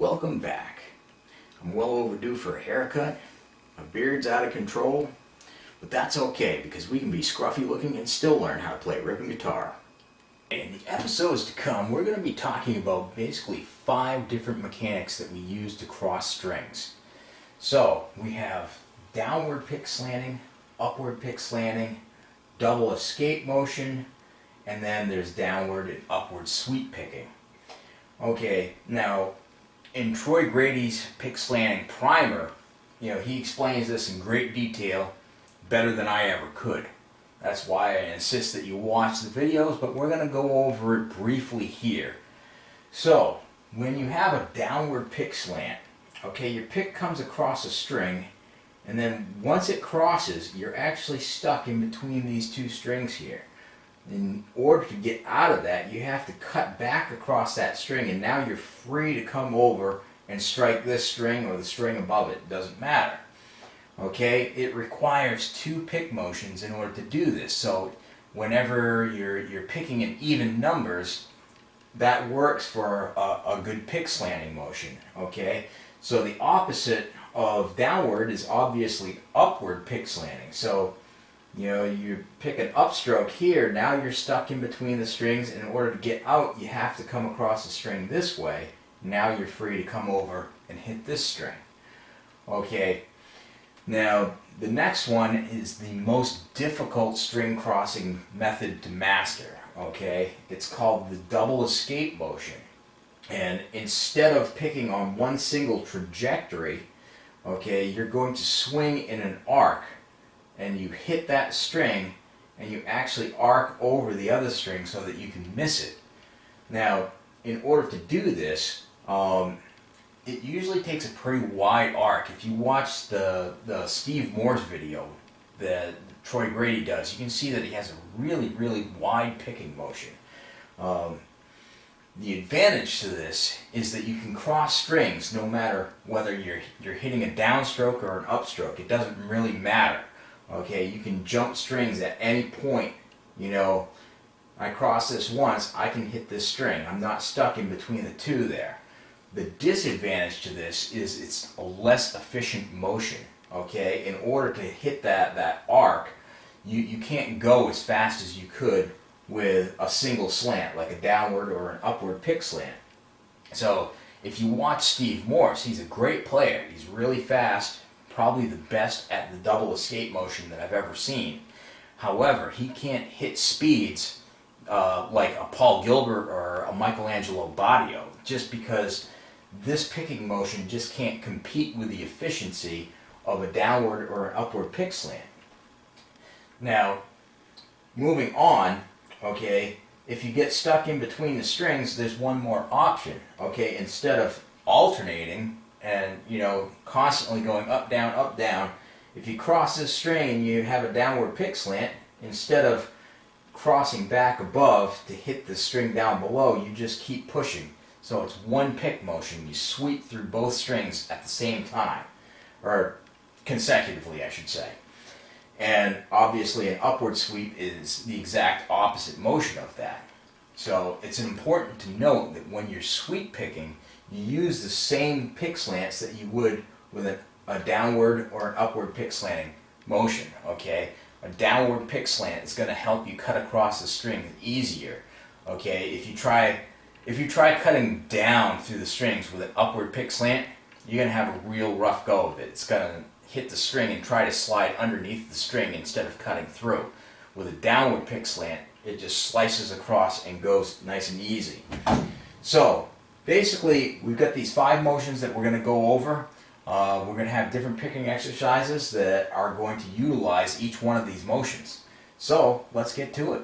Welcome back. I'm well overdue for a haircut. My beard's out of control, but that's okay because we can be scruffy looking and still learn how to play ripping guitar. In the episodes to come, we're going to be talking about basically 5 different mechanics that we use to cross strings. So we have downward pick slanting, upward pick slanting, double escape motion, and then there's downward and upward sweep picking. Okay, now in Troy Grady's pick slanting primer, he explains this in great detail, better than I ever could. That's why I insist that you watch the videos, but we're going to go over it briefly here. So, when you have a downward pick slant, okay, your pick comes across a string, and then once it crosses, you're actually stuck in between these 2 strings here. In order to get out of that, you have to cut back across that string, and now you're free to come over and strike this string or the string above it. It doesn't matter. Okay, it requires 2 pick motions in order to do this. So whenever you're picking in even numbers, that works for a good pick slanting motion. Okay, so the opposite of downward is obviously upward pick slanting. So you pick an upstroke here, now you're stuck in between the strings, and in order to get out, you have to come across the string this way. Now you're free to come over and hit this string. Okay, now the next one is the most difficult string crossing method to master. Okay, it's called the double escape motion. And instead of picking on one single trajectory, okay, you're going to swing in an arc. And you hit that string and you actually arc over the other string so that you can miss it. Now, in order to do this, it usually takes a pretty wide arc. If you watch the Steve Moore's video that Troy Grady does, you can see that he has a really, really wide picking motion. The advantage to this is that you can cross strings no matter whether you're hitting a downstroke or an upstroke. It doesn't really matter. Okay, you can jump strings at any point. I cross this once, I can hit this string. I'm not stuck in between the 2 there. The disadvantage to this is it's a less efficient motion. Okay, in order to hit that arc, you can't go as fast as you could with a single slant, like a downward or an upward pick slant. So if you watch Steve Morse, he's a great player. He's really fast. Probably the best at the double escape motion that I've ever seen. However, he can't hit speeds like a Paul Gilbert or a Michelangelo Badio, just because this picking motion just can't compete with the efficiency of a downward or an upward pick slant. Now, moving on, okay, if you get stuck in between the strings, there's one more option. Okay, instead of alternating and constantly going up, down, if you cross this string and you have a downward pick slant, instead of crossing back above to hit the string down below, you just keep pushing. So it's one pick motion. You sweep through both strings at the same time, or consecutively, I should say. And obviously an upward sweep is the exact opposite motion of that. So it's important to note that when you're sweep picking, you use the same pick slants that you would with a downward or an upward pick slanting motion. Okay, a downward pick slant is going to help you cut across the string easier. Okay, if you try cutting down through the strings with an upward pick slant, you're going to have a real rough go of it. It's going to hit the string and try to slide underneath the string instead of cutting through. With a downward pick slant, it just slices across and goes nice and easy. So basically, we've got these 5 motions that we're going to go over. We're going to have different picking exercises that are going to utilize each one of these motions. So let's get to it.